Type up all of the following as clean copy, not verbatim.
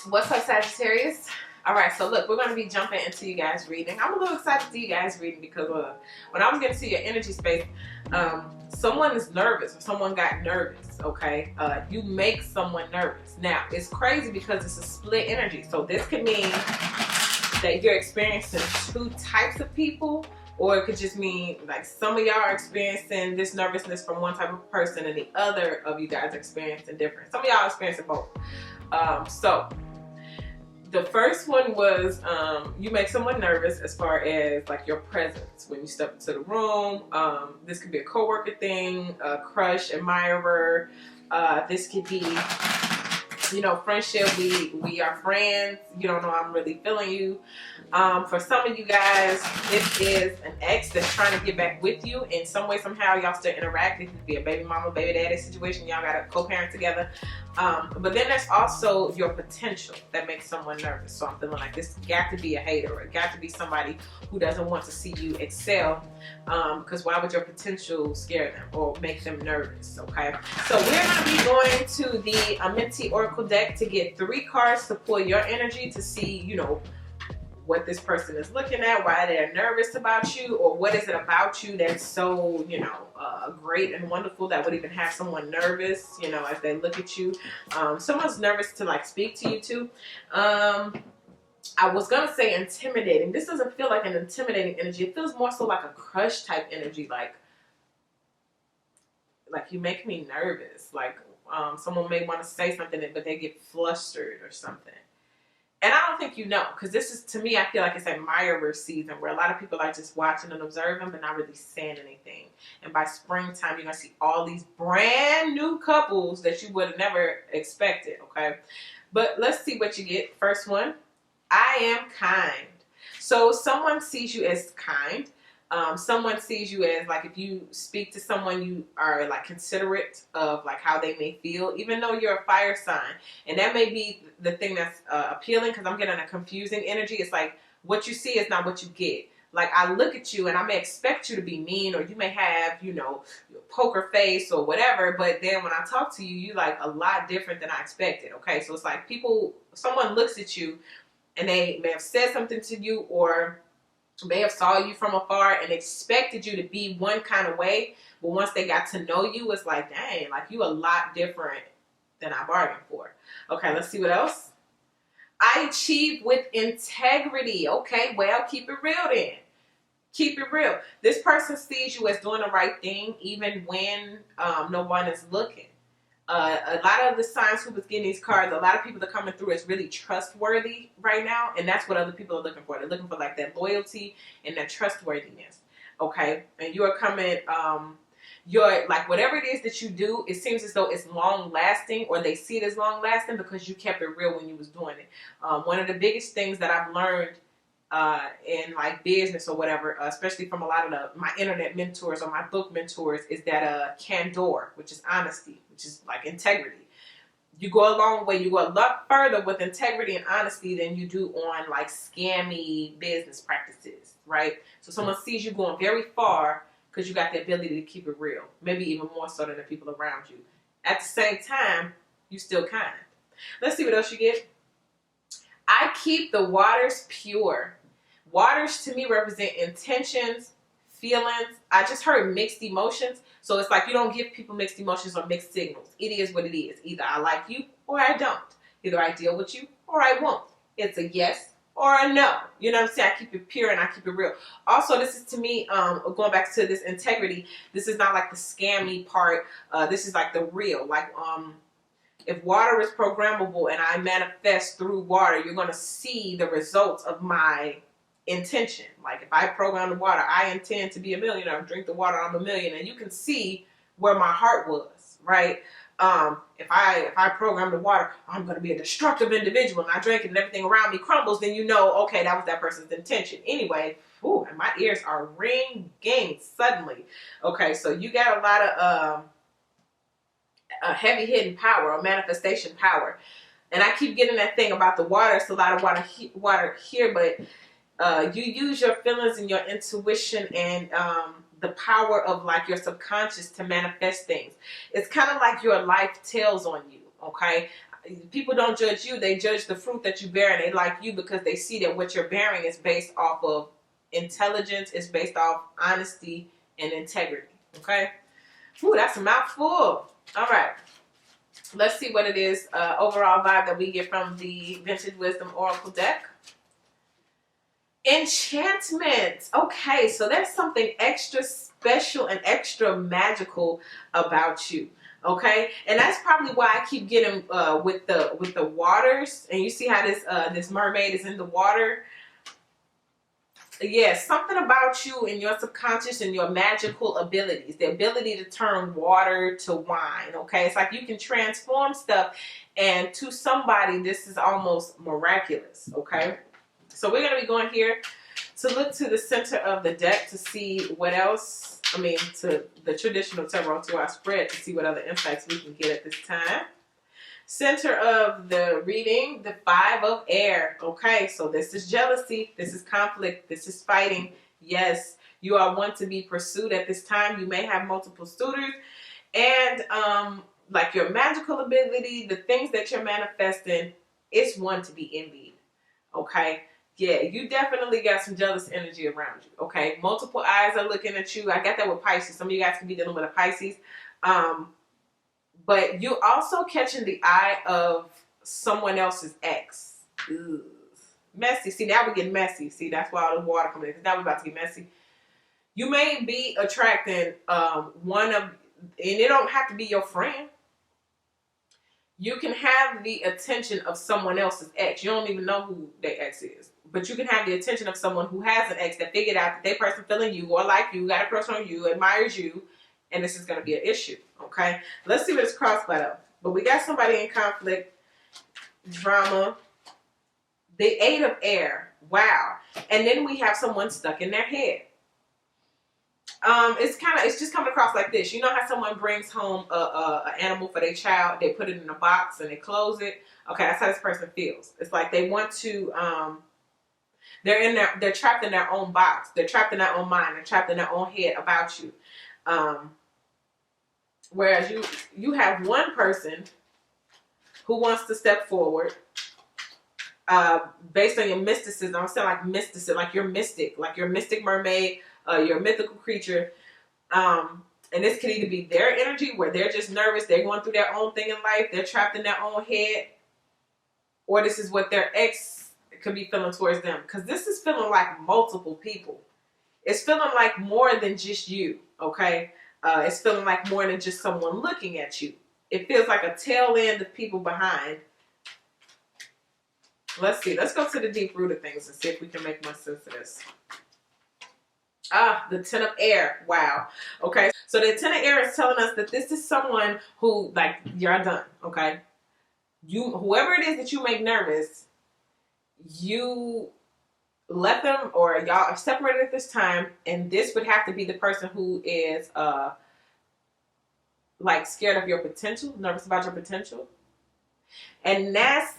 What's up, Sagittarius? All right, so look, we're going to be jumping into you guys' reading. I'm a little excited to see you guys reading because when I was getting to your energy space, someone is nervous or someone got nervous, okay? You make someone nervous. Now, it's crazy because it's a split energy. So this could mean that you're experiencing two types of people, or it could just mean like some of y'all are experiencing this nervousness from one type of person and the other of you guys are experiencing different. Some of y'all are experiencing both. So the first one was you make someone nervous as far as like your presence when you step into the room. This could be a coworker thing, a crush, admirer. This could be, you know, friendship. We are friends. You don't know I'm really feeling you. For some of you guys, it is an ex that's trying to get back with you in some way, somehow. Y'all still interact. It could be a baby mama, baby daddy situation. Y'all got to co-parent together. But then there's also your potential that makes someone nervous. So I'm feeling like this got to be a hater, or it got to be somebody who doesn't want to see you excel. Because why would your potential scare them or make them nervous? Okay. So we're going to be going to the Mentee Oracle deck to get 3 cards to pull your energy to see, you know, what this person is looking at, why they're nervous about you, or what is it about you that's so, you know, great and wonderful that would even have someone nervous, you know, as they look at you. Someone's nervous to like speak to you too. I was gonna say intimidating. This doesn't feel like an intimidating energy. It feels more so like a crush type energy, like you make me nervous. Like someone may want to say something, but they get flustered or something. And I don't think you know, because this is, to me, I feel like it's admirer season where a lot of people are just watching and observing but not really saying anything. And by springtime, you're going to see all these brand new couples that you would have never expected, okay? But let's see what you get. First one, I am kind. So someone sees you as kind. Someone sees you as like, if you speak to someone, you are like considerate of like how they may feel, even though you're a fire sign. And that may be the thing that's appealing, because I'm getting a confusing energy. It's like what you see is not what you get. Like I look at you and I may expect you to be mean, or you may have, you know, poker face or whatever. But then when I talk to you, you like a lot different than I expected. Okay. So it's like someone looks at you and they may have said something to you, or may have saw you from afar and expected you to be one kind of way, but once they got to know you, it's like, dang, like you a lot different than I bargained for. Okay, let's see what else. I achieve with integrity. Okay, well, keep it real then. Keep it real. This person sees you as doing the right thing even when no one is looking. A lot of the signs who was getting these cards, a lot of people that are coming through is really trustworthy right now, and that's what other people are looking for. They're looking for like that loyalty and that trustworthiness. Okay, and you are coming. You're like, whatever it is that you do, it seems as though it's long lasting, or they see it as long lasting because you kept it real when you was doing it. One of the biggest things that I've learned in like business or whatever, especially from a lot of my internet mentors or my book mentors, is that candor, which is honesty, which is like integrity. You go a long way. You go a lot further with integrity and honesty than you do on like scammy business practices, right? So someone sees you going very far because you got the ability to keep it real, maybe even more so than the people around you. At the same time, you still kind. Let's see what else you get. I keep the waters pure. Waters to me represent intentions, feelings. I just heard mixed emotions. So it's like you don't give people mixed emotions or mixed signals. It is what it is. Either I like you or I don't. Either I deal with you or I won't. It's a yes or a no. You know what I'm saying? I keep it pure and I keep it real. Also, this is to me, going back to this integrity, this is not like the scammy part. This is like the real. Like, if water is programmable and I manifest through water, you're going to see the results of my intention. Like if I program the water, I intend to be a millionaire. Drink the water, I'm a millionaire. You can see where my heart was, right? If I program the water, I'm going to be a destructive individual, and I drink it and everything around me crumbles, then you know, okay, that was that person's intention. Anyway, ooh, and my ears are ringing suddenly. Okay, so you got a lot of heavy hitting power or manifestation power. And I keep getting that thing about the water. It's a lot of water here, but you use your feelings and your intuition and the power of like your subconscious to manifest things. It's kind of like your life tells on you, okay? people don't judge you. They judge the fruit that you bear, and they like you because they see that what you're bearing is based off of intelligence. It's based off honesty and integrity. Okay. Ooh, that's a mouthful. All right. Let's see what it is. Overall vibe that we get from the Vintage Wisdom Oracle deck. Enchantment. Okay, so there's something extra special and extra magical about you. Okay, and that's probably why I keep getting with the waters. And you see how this mermaid is in the water. Yes, something about you and your subconscious and your magical abilities, the ability to turn water to wine. Okay, it's like you can transform stuff, and to somebody this is almost miraculous. Okay, so we're gonna be going here to look to the center of the deck to see what else. I mean, to the traditional tarot, to our spread, to see what other insights we can get at this time. Center of the reading, the 5 of air. Okay, so this is jealousy, this is conflict, this is fighting. Yes, you are one to be pursued at this time. You may have multiple suitors, and like your magical ability, the things that you're manifesting, it's one to be envied. Okay, yeah, you definitely got some jealous energy around you. Okay, multiple eyes are looking at you. I got that with Pisces. Some of you guys can be dealing with a Pisces. But you also catching the eye of someone else's ex. Ugh. Messy. See, now we're getting messy. See, that's why all the water coming in. Because now we're about to get messy. You may be attracting one of, and it don't have to be your friend. You can have the attention of someone else's ex. You don't even know who their ex is. But you can have the attention of someone who has an ex that figured out that they person feeling you or like you, got a crush on you, admires you. And this is going to be an issue, okay? Let's see what it's crossed by, though. But we got somebody in conflict, drama, the 8 of air. Wow. And then we have someone stuck in their head. It's just coming across like this. You know how someone brings home an animal for their child, they put it in a box and they close it? Okay, that's how this person feels. It's like they want to, they're trapped in their own box. They're trapped in their own mind. They're trapped in their own head about you. Whereas you have one person who wants to step forward based on your mysticism. I'm saying like mysticism, like you're mystic, like you're a mystic mermaid, you're a mythical creature. And this could either be their energy where they're just nervous, they're going through their own thing in life, they're trapped in their own head, or this is what their ex could be feeling towards them. Because this is feeling like multiple people. It's feeling like more than just you, okay? It's feeling like more than just someone looking at you. It feels like a tail end of people behind. Let's see. Let's go to the deep root of things and see if we can make more sense of this. The 10 of air. Wow. Okay. So the 10 of air is telling us that this is someone who, like, you're done, okay? Whoever it is that you make nervous, you let them, or y'all are separated at this time, and this would have to be the person who is like scared of your potential, nervous about your potential. And that's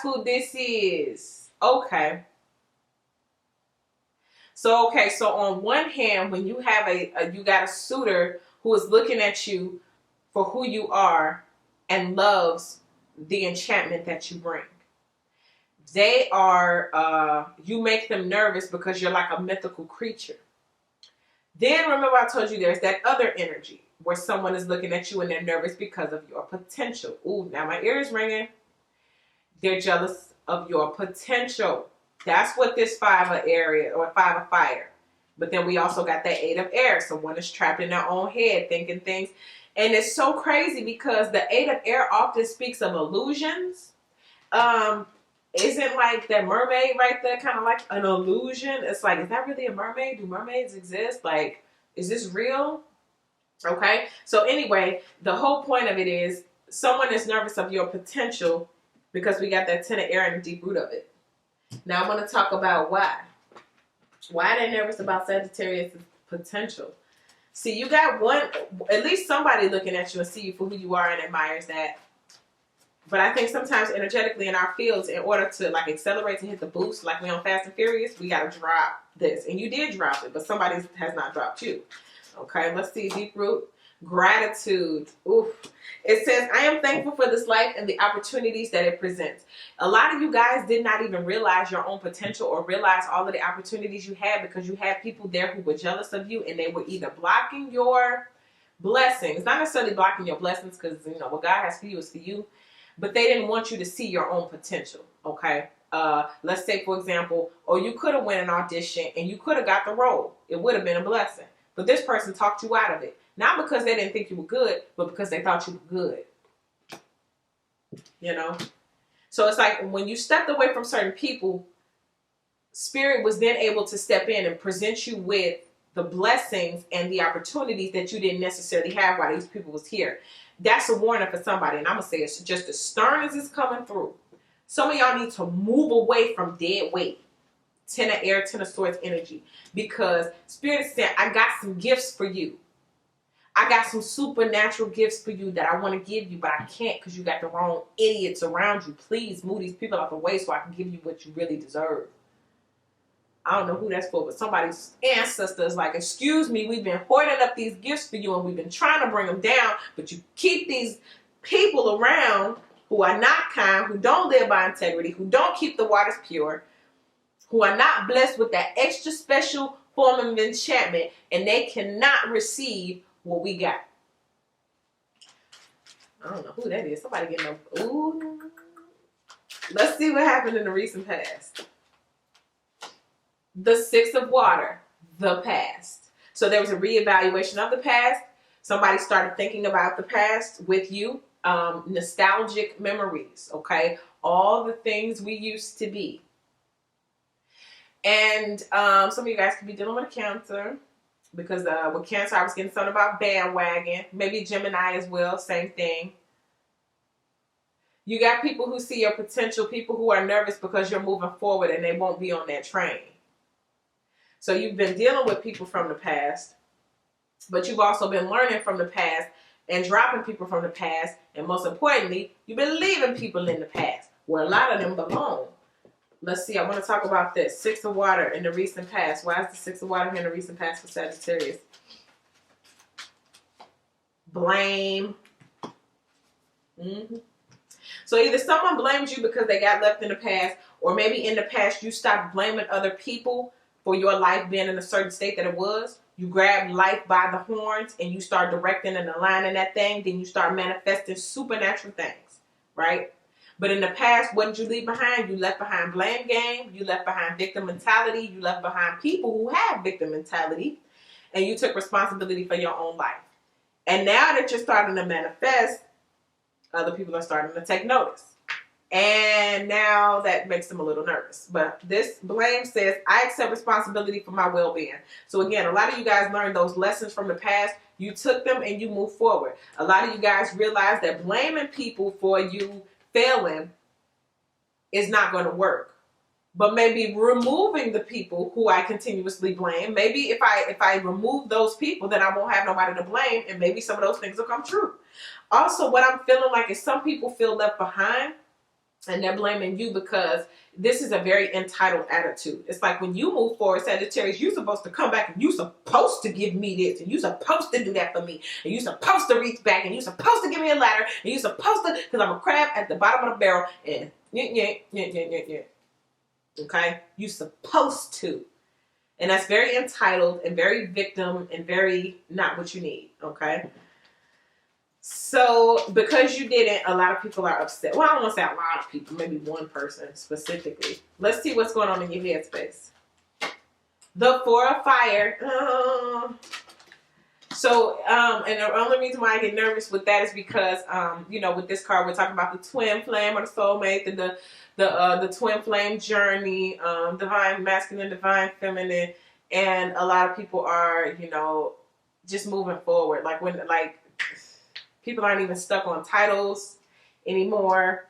who this is. Okay. So on one hand, when you have you got a suitor who is looking at you for who you are and loves the enchantment that you bring. They are, you make them nervous because you're like a mythical creature. Then remember I told you there's that other energy where someone is looking at you and they're nervous because of your potential. Ooh, now my ear is ringing. They're jealous of your potential. That's what this 5 of air is, or 5 of fire. But then we also got that 8 of air. So one is trapped in their own head thinking things. And it's so crazy because the 8 of air often speaks of illusions. Isn't like that mermaid right there kind of like an illusion? It's like, is that really a mermaid? Do mermaids exist? Like, is this real? Okay. So anyway, the whole point of it is someone is nervous of your potential because we got that 10 of air in the deep root of it. Now I'm going to talk about why. Why they're nervous about Sagittarius' potential. See, you got at least somebody looking at you and see you for who you are and admires that. But I think sometimes energetically in our fields, in order to like accelerate to hit the boost, like we on Fast and Furious, we got to drop this. And you did drop it, but somebody has not dropped you. Okay, let's see. Deep root. Gratitude. Oof. It says, I am thankful for this life and the opportunities that it presents. A lot of you guys did not even realize your own potential or realize all of the opportunities you had because you had people there who were jealous of you and they were either blocking your blessings, not necessarily blocking your blessings because, you know, what God has for you is for you, but they didn't want you to see your own potential, okay? Let's say, for example, you could have went an audition and you could have got the role. It would have been a blessing. But this person talked you out of it. Not because they didn't think you were good, but because they thought you were good. You know? So it's like when you stepped away from certain people, Spirit was then able to step in and present you with the blessings and the opportunities that you didn't necessarily have while these people was here. That's a warning for somebody. And I'm going to say it's just as stern as it's coming through. Some of y'all need to move away from dead weight. Ten of air, 10 of swords energy. Because Spirit said, I got some gifts for you. I got some supernatural gifts for you that I want to give you, but I can't because you got the wrong idiots around you. Please move these people out the way so I can give you what you really deserve. I don't know who that's for, but somebody's ancestor is like, excuse me, we've been hoarding up these gifts for you and we've been trying to bring them down, but you keep these people around who are not kind, who don't live by integrity, who don't keep the waters pure, who are not blessed with that extra special form of enchantment, and they cannot receive what we got. I don't know who that is. Somebody getting a... Ooh. Let's see what happened in the recent past. The Six of Water, the past. So there was a reevaluation of the past. Somebody started thinking about the past with you. Nostalgic memories, okay? All the things we used to be. And some of you guys could be dealing with a Cancer. Because with Cancer, I was getting something about bandwagon. Maybe Gemini as well, same thing. You got people who see your potential, people who are nervous because you're moving forward and they won't be on that train. So you've been dealing with people from the past, but you've also been learning from the past and dropping people from the past. And most importantly, you've been leaving people in the past where a lot of them belong. Let's see, I want to talk about this. Six of Water in the recent past. Why is the Six of Water here in the recent past for Sagittarius? Blame. So either someone blames you because they got left in the past, or maybe in the past you stopped blaming other people for your life being in a certain state that it was. You grabbed life by the horns and you start directing and aligning that thing. Then you start manifesting supernatural things, right? But in the past, what did you leave behind? You left behind blame game. You left behind victim mentality. You left behind people who have victim mentality. And you took responsibility for your own life. And now that you're starting to manifest, other people are starting to take notice. And now that makes them a little nervous. But this blame says, I accept responsibility for my well-being. So again, a lot of you guys learned those lessons from the past. You took them and you move forward. A lot of you guys realize that blaming people for you failing is not going to work. But maybe removing the people who I continuously blame, maybe if I remove those people, then I won't have nobody to blame, and maybe some of those things will come true. Also, what I'm feeling like is some people feel left behind and they're blaming you because this is a very entitled attitude. It's like when you move forward, Sagittarius, you're supposed to come back and you're supposed to give me this and you're supposed to do that for me and you're supposed to reach back and you're supposed to give me a ladder and you're supposed to, because I'm a crab at the bottom of the barrel and okay? You're supposed to. And that's very entitled and very victim and very not what you need, okay? So because you didn't, a lot of people are upset. Well, I don't want to say a lot of people, maybe one person specifically. Let's see what's going on in your headspace. The Four of Fire. And the only reason why I get nervous with that is because, with this card, we're talking about the twin flame or the soulmate, the twin flame journey, divine masculine, divine feminine, and a lot of people are, just moving forward. People aren't even stuck on titles anymore.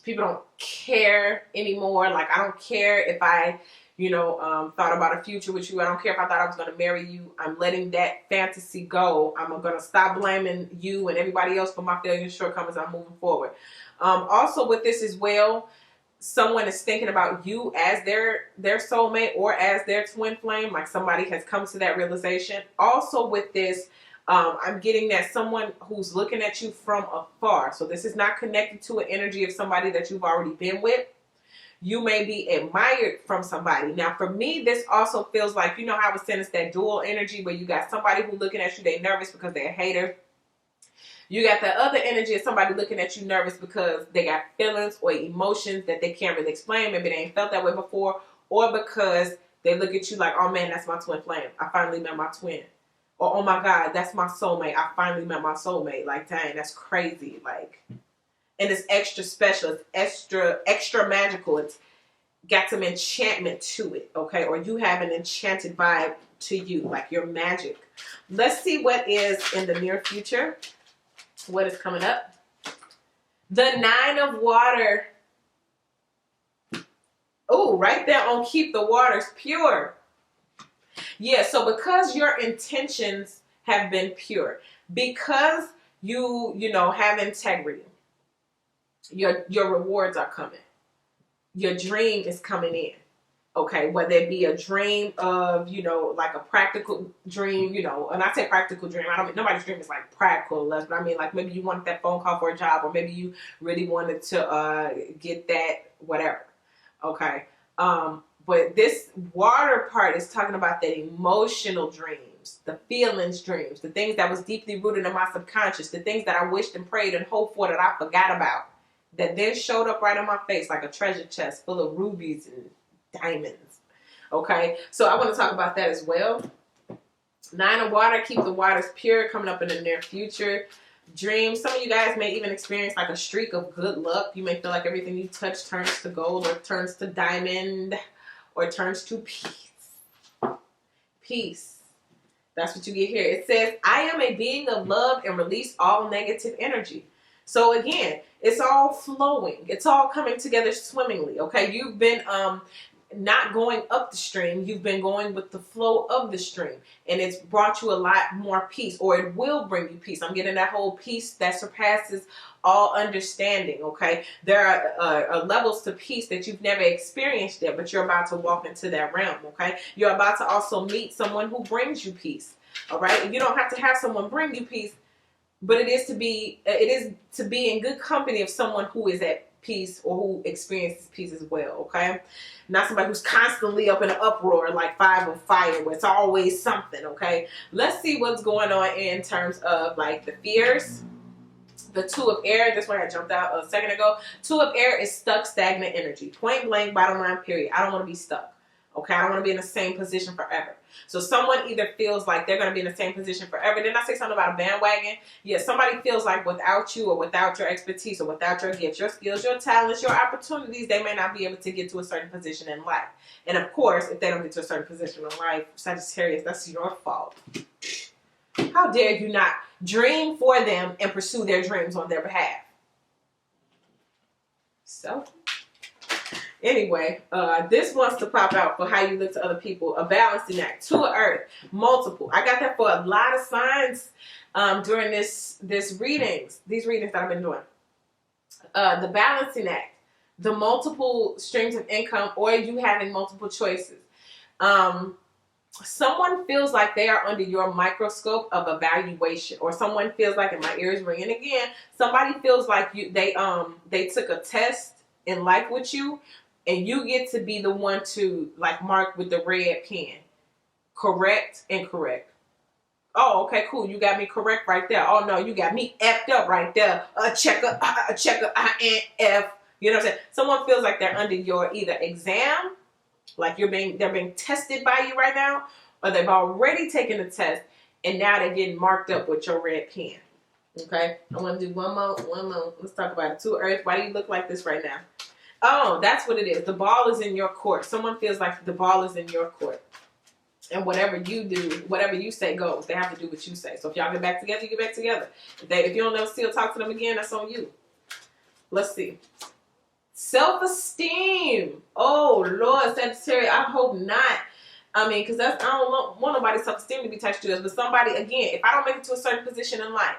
People don't care anymore. Like, I don't care if I, thought about a future with you. I don't care if I thought I was going to marry you. I'm letting that fantasy go. I'm going to stop blaming you and everybody else for my failures and shortcomings. I'm moving forward. Also with this as well, someone is thinking about you as their soulmate or as their twin flame. Like somebody has come to that realization. Also with this, I'm getting that someone who's looking at you from afar. So this is not connected to an energy of somebody that you've already been with. You may be admired from somebody. Now, for me, this also feels like, you know how I was saying it's that dual energy where you got somebody who looking at you, they nervous because they're a hater. You got the other energy of somebody looking at you nervous because they got feelings or emotions that they can't really explain. Maybe they ain't felt that way before, or because they look at you like, oh man, that's my twin flame. I finally met my twin. Or, oh my God, that's my soulmate. I finally met my soulmate. Like, dang, that's crazy. Like, and it's extra special. It's extra magical. It's got some enchantment to it, okay? Or you have an enchanted vibe to you, like you're magic. Let's see what is in the near future. What is coming up? The 9 of water. Oh, right there on keep the waters pure. Yeah, so because your intentions have been pure, because you know, have integrity, your rewards are coming. Your dream is coming in. Okay, whether it be a dream of, you know, like a practical dream, you know, and I say practical dream, I don't mean nobody's dream is like practical, but I mean like maybe you wanted that phone call for a job, or maybe you really wanted to get that whatever. Okay, but this water part is talking about the emotional dreams, the feelings dreams, the things that was deeply rooted in my subconscious, the things that I wished and prayed and hoped for that I forgot about, that then showed up right in my face like a treasure chest full of rubies and diamonds. Okay, so I want to talk about that as well. 9 of water, keep the waters pure, coming up in the near future. Dreams. Some of you guys may even experience like a streak of good luck. You may feel like everything you touch turns to gold, or turns to diamond, or turns to peace. Peace. That's what you get here. It says, I am a being of love and release all negative energy. So again, it's all flowing. It's all coming together swimmingly. Okay, you've been not going up the stream. You've been going with the flow of the stream, and it's brought you a lot more peace, or it will bring you peace. I'm getting that whole peace that surpasses all understanding. Okay, there are levels to peace that you've never experienced yet, but you're about to walk into that realm. Okay, you're about to also meet someone who brings you peace. All right, you don't have to have someone bring you peace, but it is to be in good company of someone who is at peace, or who experiences peace as well. Okay, not somebody who's constantly up in an uproar like 5 of fire, where it's always something. Okay, let's see what's going on in terms of like the fears. The 2 of air, this one I jumped out a second ago. 2 of air is stuck, stagnant energy. Point blank, bottom line, period. I don't want to be stuck. Okay, I don't want to be in the same position forever. So someone either feels like they're going to be in the same position forever. Didn't I say something about a bandwagon? Yeah, somebody feels like without you, or without your expertise, or without your gifts, your skills, your talents, your opportunities, they may not be able to get to a certain position in life. And of course, if they don't get to a certain position in life, Sagittarius, that's your fault. How dare you not dream for them and pursue their dreams on their behalf? So anyway, this wants to pop out for how you look to other people. A balancing act. 2 of earth. Multiple. I got that for a lot of signs during these readings that I've been doing. The balancing act. The multiple streams of income, or you having multiple choices. Someone feels like they are under your microscope of evaluation, or someone feels like, and my ears ringing again, somebody feels like they took a test in life with you, and you get to be the one to like mark with the red pen. Correct, incorrect. Oh, okay, cool. You got me correct right there. Oh no, you got me effed up right there. A checker, INF. You know what I'm saying? Someone feels like they're under your either exam, like they're being tested by you right now, or they've already taken the test and now they're getting marked up with your red pen. Okay, I want to do one more. Let's talk about it. 2 earth. Why do you look like this right now? Oh, that's what it is. The ball is in your court. Someone feels like the ball is in your court. And whatever you do, whatever you say goes. They have to do what you say. So if y'all get back together, you get back together. If you don't ever still talk to them again, that's on you. Let's see. Self-esteem. Oh, Lord, Sagittarius, I hope not. I mean, because I don't want nobody's self-esteem to be touched to us. But somebody, again, if I don't make it to a certain position in life,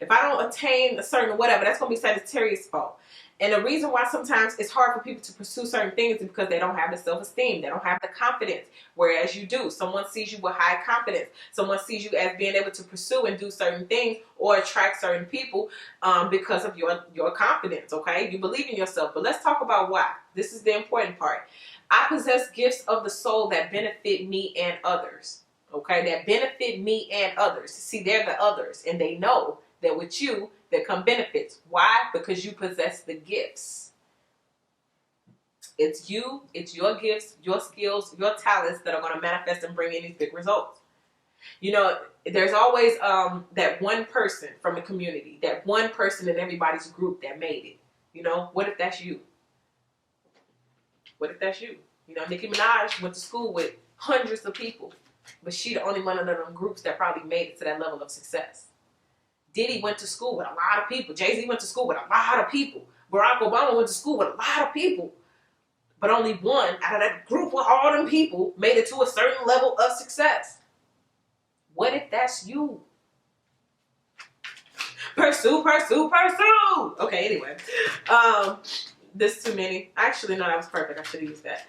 If I don't attain a certain whatever, that's going to be Sagittarius' fault. And the reason why sometimes it's hard for people to pursue certain things is because they don't have the self-esteem. They don't have the confidence, whereas you do. Someone sees you with high confidence. Someone sees you as being able to pursue and do certain things or attract certain people because of your confidence, okay? You believe in yourself. But let's talk about why. This is the important part. I possess gifts of the soul that benefit me and others, okay? That benefit me and others. See, they're the others, and they know that with you, there come benefits. Why? Because you possess the gifts. It's you, it's your gifts, your skills, your talents that are going to manifest and bring in these big results. You know, there's always that one person from the community, that one person in everybody's group that made it. You know, what if that's you? What if that's you? You know, Nicki Minaj went to school with hundreds of people, but she the only one of them groups that probably made it to that level of success. Diddy went to school with a lot of people. Jay-Z went to school with a lot of people. Barack Obama went to school with a lot of people. But only one out of that group with all them people made it to a certain level of success. What if that's you? Pursue, pursue, pursue. Okay, anyway. This is too many. Actually, no, that was perfect. I should have used that.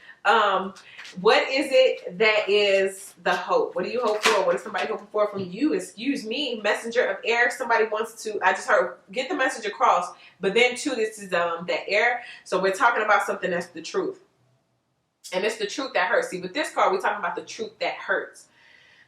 What is it that is the hope? What do you hope for? What is somebody hoping for from you? Excuse me, messenger of air. Somebody wants to, I just heard, get the message across. But then too, this is that air. So we're talking about something that's the truth. And it's the truth that hurts. See, with this card, we're talking about the truth that hurts.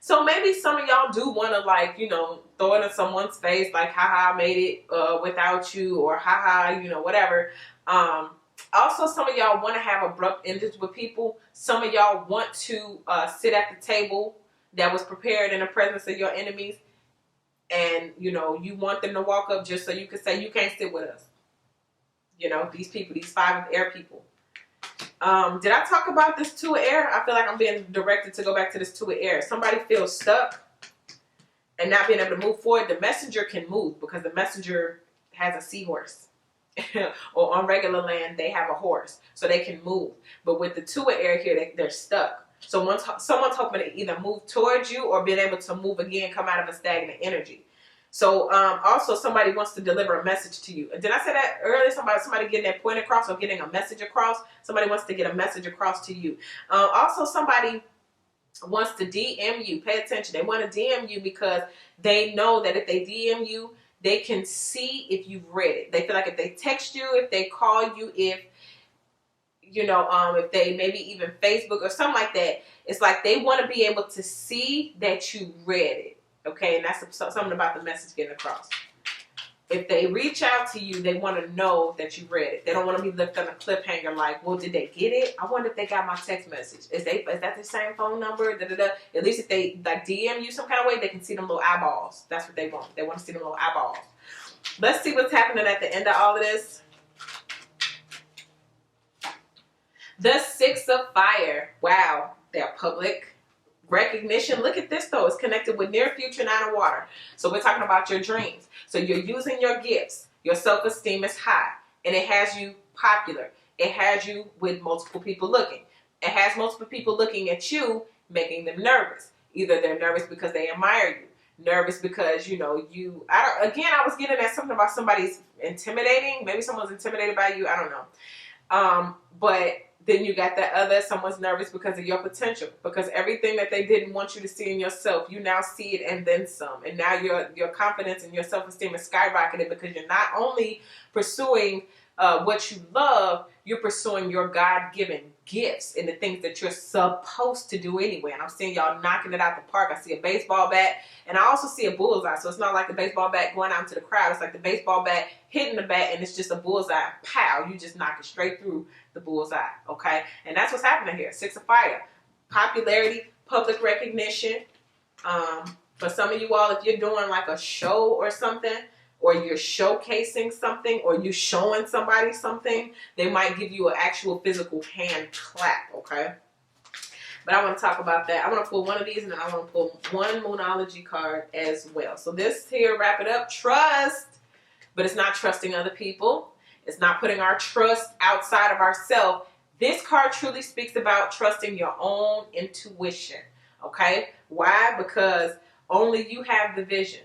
So maybe some of y'all do want to, like, you know, throw it in someone's face, like, haha, I made it without you, or haha, you know, whatever. Also, some of y'all want to have abrupt endings with people. Some of y'all want to sit at the table that was prepared in the presence of your enemies. And, you know, you want them to walk up just so you can say, you can't sit with us. You know, these people, these 5 of air people. Did I talk about this 2 of air? I feel like I'm being directed to go back to this 2 of air. Somebody feels stuck and not being able to move forward. The messenger can move because the messenger has a seahorse. Or on regular land, they have a horse, so they can move. But with the 2 of air here, they're stuck. So once someone's hoping to either move towards you or being able to move again, come out of a stagnant energy. So also somebody wants to deliver a message to you. Did I say that earlier? Somebody getting their point across or getting a message across. Somebody wants to get a message across to you. Also somebody wants to DM you. Pay attention. They want to DM you because they know that if they DM you, they can see if you've read it. They feel like if they text you, if they call you, if, you know, if they maybe even Facebook or something like that, it's like they want to be able to see that you read it. Okay, and that's something about the message getting across. If they reach out to you, they want to know that you read it. They don't want to be left on a cliffhanger like, well, did they get it? I wonder if they got my text message. Is that the same phone number? Da, da, da. At least if they like DM you some kind of way, they can see them little eyeballs. That's what they want. They want to see them little eyeballs. Let's see what's happening at the end of all of this. The 6 of fire. Wow, they're public recognition. Look at this though. It's connected with near future 9 of water. So we're talking about your dreams. So you're using your gifts. Your self-esteem is high. And it has you popular. It has you with multiple people looking. It has multiple people looking at you, making them nervous. Either they're nervous because they admire you. Nervous because, you know, I was getting at something about somebody's intimidating. Maybe someone's intimidated by you. I don't know. But then you got that other, someone's nervous because of your potential. Because everything that they didn't want you to see in yourself, you now see it and then some. And now your confidence and your self-esteem is skyrocketed because you're not only pursuing what you love, you're pursuing your God-given gifts and the things that you're supposed to do anyway. And I'm seeing y'all knocking it out the park. I see a baseball bat and I also see a bullseye. So it's not like the baseball bat going out into the crowd. It's like the baseball bat hitting the bat and it's just a bullseye. Pow! You just knock it straight through the bullseye. Okay? And that's what's happening here. 6 of fire. Popularity, public recognition. For some of you all, if you're doing like a show or something, or you're showcasing something, or you're showing somebody something, they might give you an actual physical hand clap, okay? But I want to talk about that. I want to pull one of these, and then I want to pull one Moonology card as well. So this here, wrap it up, trust. But it's not trusting other people. It's not putting our trust outside of ourselves. This card truly speaks about trusting your own intuition, okay? Why? Because only you have the vision.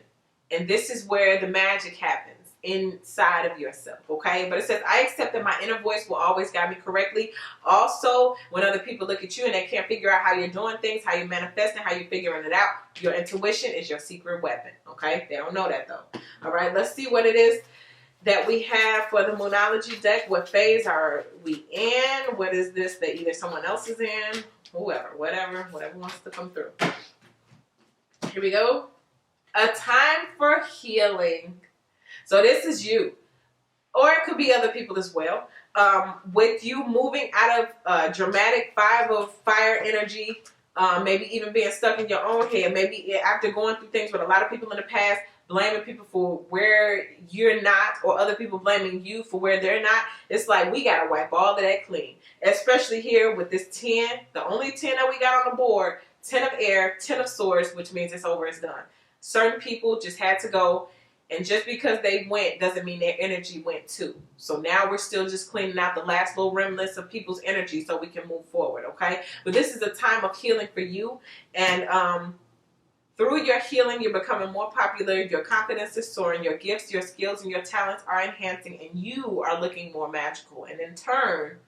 And this is where the magic happens inside of yourself, okay? But it says, I accept that my inner voice will always guide me correctly. Also, when other people look at you and they can't figure out how you're doing things, how you're manifesting, how you're figuring it out, your intuition is your secret weapon, okay? They don't know that though. All right, let's see what it is that we have for the Moonology deck. What phase are we in? What is this that either someone else is in? Whoever, whatever wants to come through. Here we go. A time for healing. So this is you. Or it could be other people as well. With you moving out of dramatic 5 of fire energy, maybe even being stuck in your own head, maybe after going through things with a lot of people in the past, blaming people for where you're not, or other people blaming you for where they're not. It's like we got to wipe all of that clean. Especially here with this 10, the only 10 that we got on the board, 10 of air, 10 of swords, which means it's over, it's done. Certain people just had to go, and just because they went doesn't mean their energy went too. So now we're still just cleaning out the last little remnants of people's energy so we can move forward, okay? But this is a time of healing for you, and through your healing, you're becoming more popular, your confidence is soaring, your gifts, your skills, and your talents are enhancing, and you are looking more magical. And in turn,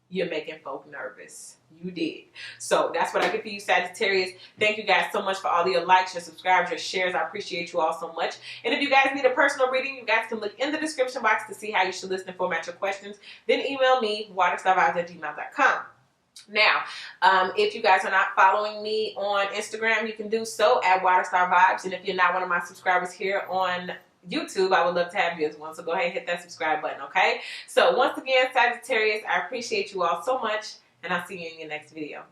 you're making folk nervous. You did. So that's what I get for you, Sagittarius. Thank you guys so much for all your likes, your subscribes, your shares. I appreciate you all so much. And if you guys need a personal reading, you guys can look in the description box to see how you should listen and format your questions. Then email me, waterstarvibes@gmail.com. Now, if you guys are not following me on Instagram, you can do so at waterstarvibes. And if you're not one of my subscribers here on YouTube, I would love to have you as one. So go ahead and hit that subscribe button, okay? So once again, Sagittarius, I appreciate you all so much, and I'll see you in your next video.